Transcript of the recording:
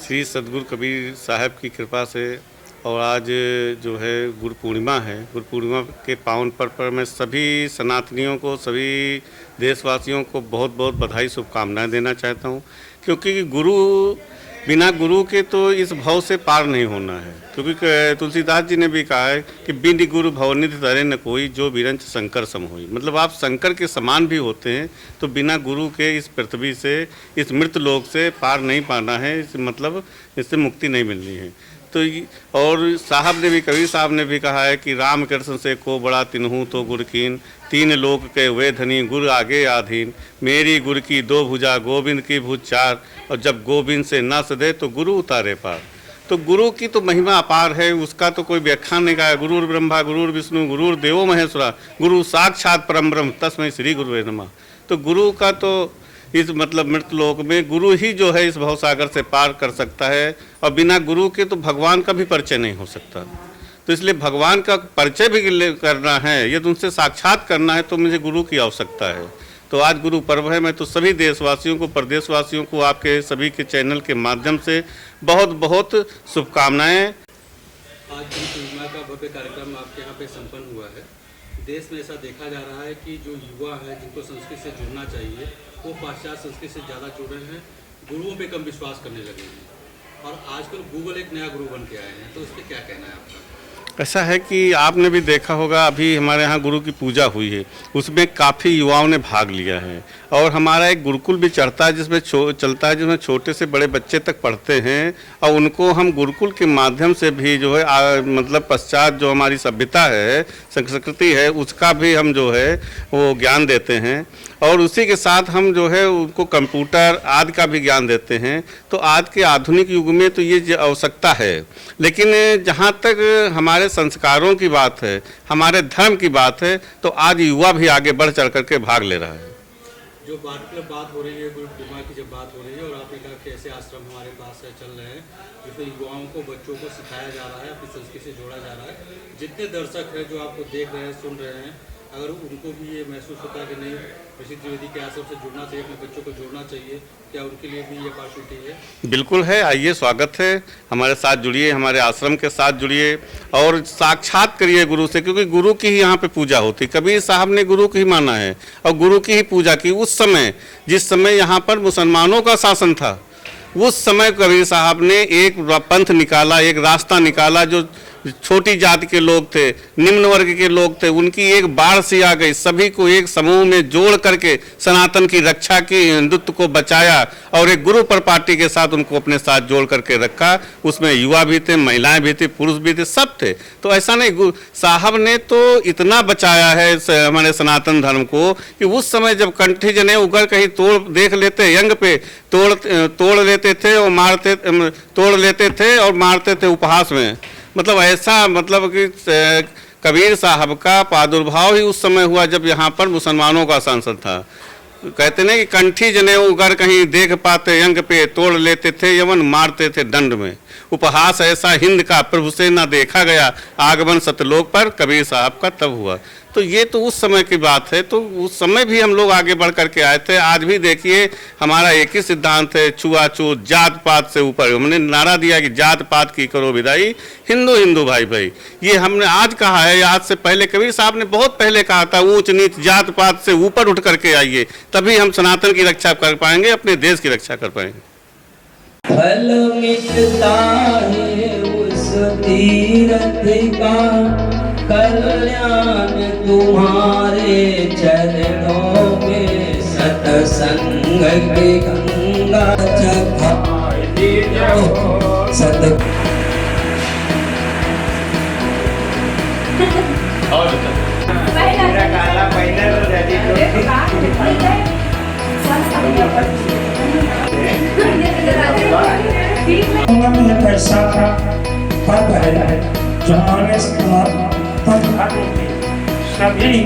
श्री सद्गुरु कबीर साहब की कृपा से और आज जो है गुरु पूर्णिमा है। गुरु पूर्णिमा के पावन पर्व पर मैं सभी सनातनियों को, सभी देशवासियों को बहुत बहुत बधाई, शुभकामनाएं देना चाहता हूं, क्योंकि बिना गुरु के तो इस भव से पार नहीं होना है। क्योंकि तुलसीदास जी ने भी कहा है कि बिन गुरु भवनिधि धरे न कोई, जो बिरंच शंकर सम होई। मतलब आप शंकर के समान भी होते हैं, तो बिना गुरु के इस पृथ्वी से, इस मृत लोक से पार नहीं पाना है। मतलब इससे मुक्ति नहीं मिलनी है। तो और साहब ने भी, कबीर साहब ने भी कहा है कि राम कृष्ण से को बड़ा तिन्हू तो गुर कीन, तीन लोक के वे धनी गुर आगे आधीन, मेरी गुर की दो भुजा गोविंद की भुज चार, और जब गोविंद से न सदे तो गुरु उतारे पार। तो गुरु की तो महिमा अपार है, उसका तो कोई व्याख्यान नहीं कहा। गुरुर ब्रह्मा गुरुर विष्णु गुरुर देवो महेश्वरा, गुरु साक्षात परम ब्रह्म तस्मै श्री गुरुवे नमः। तो गुरु का तो इस मतलब मृत लोक में गुरु ही जो है इस भवसागर से पार कर सकता है, और बिना गुरु के तो भगवान का भी परिचय नहीं हो सकता। तो इसलिए भगवान का परिचय भी करना है, यदि उनसे साक्षात करना है तो मुझे गुरु की आवश्यकता है। तो आज गुरु पर्व है। मैं तो सभी देशवासियों को, प्रदेशवासियों को आपके सभी के चैनल के माध्यम से बहुत बहुत शुभकामनाएं। आज गुरु पूर्णिमा का भव्य कार्यक्रम आपके यहाँ पे संपन्न हुआ है। देश में ऐसा देखा जा रहा है कि जो युवा है, जिनको संस्कृत से जुड़ना चाहिए, वो पाश्चात्य संस्कृति से ज़्यादा जुड़ रहे हैं, गुरुओं पे कम विश्वास करने लगे हैं, और आजकल गूगल एक नया गुरु बन के आए हैं। तो इस पर क्या कहना है आपका? ऐसा है कि आपने भी देखा होगा, अभी हमारे यहाँ गुरु की पूजा हुई है, उसमें काफ़ी युवाओं ने भाग लिया है। और हमारा एक गुरुकुल भी चलता है जिसमें छोटे से बड़े बच्चे तक पढ़ते हैं, और उनको हम गुरुकुल के माध्यम से भी जो है मतलब पश्चात जो हमारी सभ्यता है, संस्कृति है, उसका भी हम जो है वो ज्ञान देते हैं। और उसी के साथ हम जो है उनको कंप्यूटर आदि का भी ज्ञान देते हैं। तो आज के आधुनिक युग में तो ये आवश्यकता है। लेकिन जहाँ तक हमारे संस्कारों की बात है, हमारे धर्म की बात है, तो आज युवा भी आगे बढ़ चढ़ करके भाग ले रहा है। जो बात हो रही है, गुरु पूर्णिमा की जब बात हो रही है, और आपने कहा कि ऐसे आश्रम हमारे पास चल रहे हैं जिसमें युवाओं को, बच्चों को सिखाया जा रहा है, अपनी संस्कृति से जोड़ा जा रहा है। जितने दर्शक हैं जो आपको देख रहे हैं, सुन रहे हैं, अगर उनको भी ये महसूस होता है कि नहीं, ऋषि त्रिवेदी के आश्रम से जुड़ना चाहिए, अपने बच्चों को जोड़ना चाहिए, क्या उनके लिए भी ये अपॉर्चुनिटी है? बिल्कुल है। आइए, स्वागत है, हमारे साथ जुड़िए, हमारे आश्रम के साथ जुड़िए और साक्षात करिए गुरु से, क्योंकि गुरु की ही यहाँ पे पूजा होती। कबीर साहब ने गुरु की ही माना है और गुरु की ही पूजा की। उस समय, जिस समय यहाँ पर मुसलमानों का शासन था, उस समय कबीर साहब ने एक पंथ निकाला, एक रास्ता निकाला। जो छोटी जाति के लोग थे, निम्न वर्ग के लोग थे, उनकी एक बाढ़ सी आ गई। सभी को एक समूह में जोड़ करके सनातन की रक्षा की, हिंदुत्व को बचाया, और एक गुरु परिपाटी के साथ उनको अपने साथ जोड़ करके रखा। उसमें युवा भी थे, महिलाएं भी थी, पुरुष भी थे, सब थे। तो ऐसा नहीं, साहब ने तो इतना बचाया है हमारे सनातन धर्म को कि उस समय जब कंठी जने उगर कहीं तोड़ देख लेते, यंग पे तोड़ लेते थे और तोड़ लेते थे और मारते थे उपहास में। मतलब ऐसा, मतलब कि कबीर साहब का प्रादुर्भाव ही उस समय हुआ जब यहाँ पर मुसलमानों का सांसद था। कहते नहीं कि कंठी जने उगर कहीं देख पाते, यंग पे तोड़ लेते थे, यमन मारते थे दंड में। उपहास ऐसा हिंद का प्रभु से न देखा गया, आगमन सतलोक पर कबीर साहब का तब हुआ। तो ये तो उस समय की बात है। तो उस समय भी हम लोग आगे बढ़ करके आए थे। आज भी देखिए, हमारा एक ही सिद्धांत है, छुआछूत, जात पात से ऊपर। हमने नारा दिया कि जात पात की करो विदाई, हिंदू हिंदू भाई भाई। ये हमने आज कहा है, आज से पहले कबीर साहब ने बहुत पहले कहा था, ऊंच नीच जात पात से ऊपर उठ करके आइए, तभी हम सनातन की रक्षा कर पाएंगे, अपने देश की रक्षा कर पाएंगे। फल मिटता है उस तीरथ का, कल्याण तुम्हारे चरणों में, सतसंग की गंगा चखाई दीजो सत। काला पहिना पैसा सभी